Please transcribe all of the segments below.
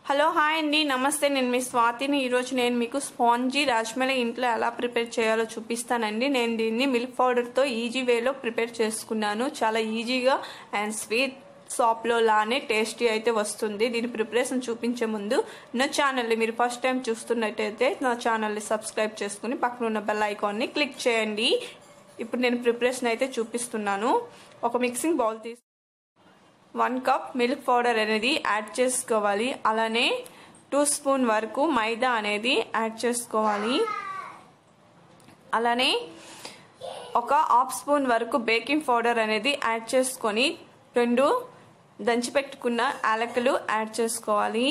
hello hi అండి నమస్తే నేను మీ స్వాతిని ఈరోజు నేను మీకు స్పాంజీ రాజ్మలై ఇంట్లో ఎలా ప్రిపేర్ చేయాలో చూపిస్తానండి నేను దీన్ని మిల్క్ పౌడర్తో ఈజీ వేలో ప్రిపేర్ చేసుకున్నాను చాలా ఈజీగా అండ్ స్వీట్ షాప్లో లానే టేస్టీ అయితే వస్తుంది దీని ప్రిపరేషన్ చూపించే ముందు నా ఛానల్ని మీరు ఫస్ట్ టైం చూస్తున్నట్టయితే నా ఛానల్ని సబ్స్క్రైబ్ చేసుకుని పక్కన ఉన్న బెల్ ఐకాన్ని క్లిక్ చేయండి ఇప్పుడు నేను ప్రిపరేషన్ అయితే చూపిస్తున్నాను ఒక మిక్సింగ్ బౌల్ తీసి 1 కప్ మిల్క్ పౌడర్ అనేది యాడ్ చేసుకోవాలి అలానే 2 స్పూన్ వరకు మైదా అనేది యాడ్ చేసుకోవాలి అలానే ఒక హాఫ్ స్పూన్ వరకు బేకింగ్ పౌడర్ అనేది యాడ్ చేసుకొని 2 దంచిపెట్టుకున్న యాలకులు యాడ్ చేసుకోవాలి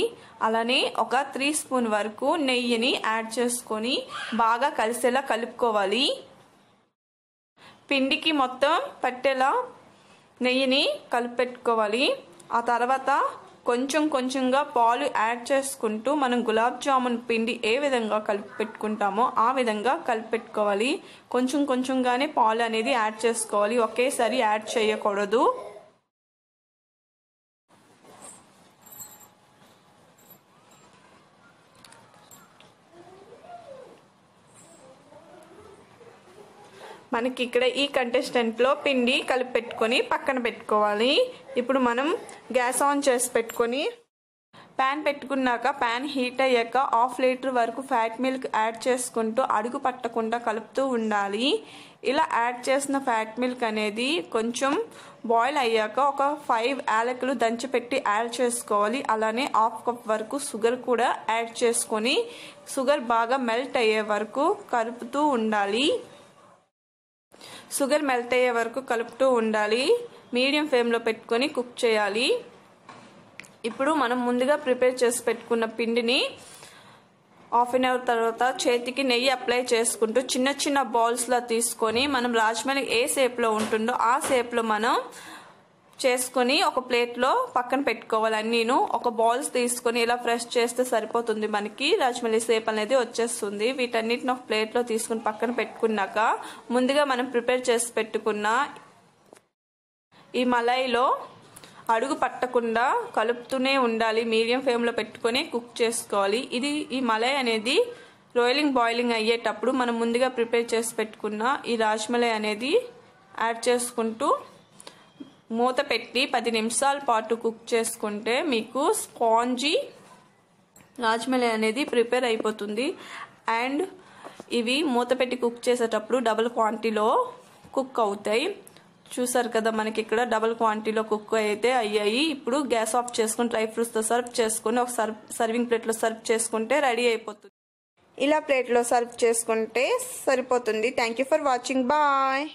అలానే ఒక 3 స్పూన్ వరకు నెయ్యిని యాడ్ చేసుకొని బాగా కలిసేలా కలుపుకోవాలి పిండికి మొత్తం పట్టేలా నెయ్యిని కలిపెట్టుకోవాలి ఆ తర్వాత కొంచెం కొంచెంగా పాలు యాడ్ చేసుకుంటూ మనం గులాబ్ జామున్ పిండి ఏ విధంగా కలిపి పెట్టుకుంటామో ఆ విధంగా కలిపెట్టుకోవాలి కొంచెం కొంచెంగానే పాలు అనేది యాడ్ చేసుకోవాలి ఒకేసారి యాడ్ చేయకూడదు మనకి ఇక్కడ ఈ కంటెస్టెంట్ లో పిండి కలిపి పెట్టుకొని పక్కన పెట్టుకోవాలి ఇప్పుడు మనం గ్యాస్ ఆన్ చేసి పెట్టుకొని పాన్ పెట్టుకున్నాక పాన్ హీట్ అయ్యాక 1/2 లీటర్ వరకు ఫ్యాట్ మిల్క్ యాడ్ చేసుకుంటూ అడుగు పట్టకుండా కలుపుతూ ఉండాలి ఇలా యాడ్ చేసిన ఫ్యాట్ మిల్క్ అనేది కొంచెం బాయిల్ అయ్యాక ఒక 5 యాలకులు దంచిపెట్టి యాడ్ చేసుకోవాలి అలానే 1/2 కప్ వరకు షుగర్ కూడా యాడ్ చేసుకొని షుగర్ బాగా మెల్ట్ అయ్యే వరకు కలుపుతూ ఉండాలి షుగర్ మెల్ట్ అయ్యే వరకు కలుపుతూ ఉండాలి మీడియం ఫ్లేమ్లో పెట్టుకొని కుక్ చేయాలి ఇప్పుడు మనం ముందుగా ప్రిపేర్ చేసి పెట్టుకున్న పిండిని హాఫ్ అన్ అవర్ తర్వాత చేతికి నెయ్యి అప్లై చేసుకుంటూ చిన్న చిన్న బాల్స్లా తీసుకొని మనం రాజ్మలై ఏ షేప్లో ఉంటుందో ఆ షేప్లో మనం చేసుకొని ఒక ప్లేట్లో పక్కన పెట్టుకోవాలి అన్నీను ఒక బాల్స్ తీసుకొని ఇలా ప్రెస్ చేస్తే సరిపోతుంది మనకి రాజ్మలై షేప్ అనేది వచ్చేస్తుంది వీటన్నిటిని ఒక ప్లేట్లో తీసుకుని పక్కన పెట్టుకున్నాక ముందుగా మనం ప్రిపేర్ చేసి పెట్టుకున్న ఈ మలైలో అడుగు పట్టకుండా కలుపుతూనే ఉండాలి మీడియం ఫ్లేమ్లో పెట్టుకొని కుక్ చేసుకోవాలి ఈ మలై అనేది రోయిలింగ్ బాయిలింగ్ అయ్యేటప్పుడు మనం ముందుగా ప్రిపేర్ చేసి పెట్టుకున్న ఈ రాజ్మలై అనేది యాడ్ చేసుకుంటూ మూత పెట్టి 10 నిమిషాల పాటు కుక్ చేసుకుంటే మీకు స్పాంజీ రాజ్మలై అనేది ప్రిపేర్ అయిపోతుంది అండ్ ఇవి మూత పెట్టి కుక్ చేసేటప్పుడు డబుల్ క్వాంటిటీలో కుక్ అవుతాయి చూసారు కదా మనకి ఇక్కడ డబుల్ క్వాంటిటీలో కుక్ అయితే అయ్యాయి ఇప్పుడు గ్యాస్ ఆఫ్ చేసుకుని డ్రై ఫ్రూట్స్తో సర్వ్ చేసుకుని ఒక సర్వింగ్ ప్లేట్లో సర్వ్ చేసుకుంటే రెడీ అయిపోతుంది ఇలా ప్లేట్లో సర్వ్ చేసుకుంటే సరిపోతుంది thank you for watching bye